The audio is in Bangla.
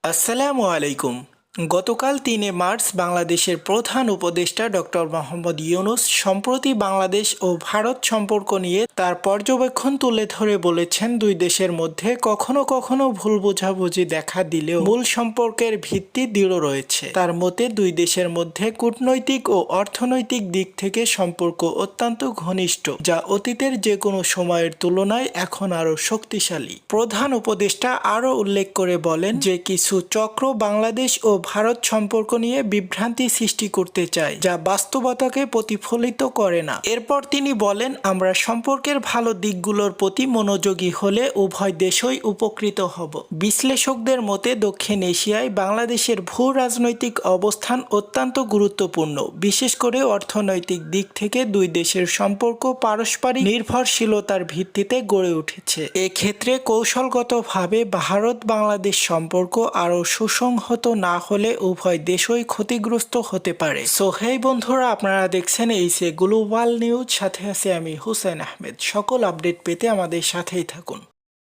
আসসালামু আলাইকুম। গতকাল ৩ মার্চ বাংলাদেশের প্রধান উপদেষ্টা ডক্টর মোহাম্মদ ইউনূস সম্প্রতি বাংলাদেশ ও ভারত সম্পর্ক নিয়ে তার পর্যবেক্ষণ তুলে ধরে বলেছেন, দুই দেশের মধ্যে কখনো কখনো ভুল বোঝাবুঝি দেখা দিলেও মূল সম্পর্কের ভিত্তি দৃঢ় রয়েছে। তার মতে দুই দেশের মধ্যে কূটনৈতিক ও অর্থনৈতিক দিক থেকে সম্পর্ক অত্যন্ত ঘনিষ্ঠ, যা অতীতের যে কোনো সময়ের তুলনায় এখন আরও শক্তিশালী। প্রধান উপদেষ্টা আরও উল্লেখ করে বলেন যে কিছু চক্র বাংলাদেশ ও ভারত সম্পর্ক নিয়ে বিভ্রান্তি সৃষ্টি করতে চায়, যা বাস্তবতাকে প্রতিফলিত করে না। এরপর তিনি বলেন, আমরা সম্পর্কের ভালো দিকগুলোর প্রতি মনোযোগী হলে উভয় দেশই উপকৃত হব। বিশ্লেষকদের মতে দক্ষিণ এশিয়ায় বাংলাদেশের ভূ রাজনৈতিক অবস্থান অত্যন্ত গুরুত্বপূর্ণ। বিশেষ করে অর্থনৈতিক দিক থেকে দুই দেশের সম্পর্ক পারস্পরিক নির্ভরশীলতার ভিত্তিতে গড়ে উঠেছে। এক্ষেত্রে কৌশলগতভাবে ভারত বাংলাদেশ সম্পর্ক আরও সুসংহত না হলে উভয় দেশই ক্ষতিগ্রস্ত হতে পারে। সো হেই বন্ধুরা, আপনারা দেখছেন এইচএ গ্লোবাল নিউজ, সাথে আছে আমি হুসেন আহমেদ। সকল আপডেট পেতে আমাদের সাথেই থাকুন।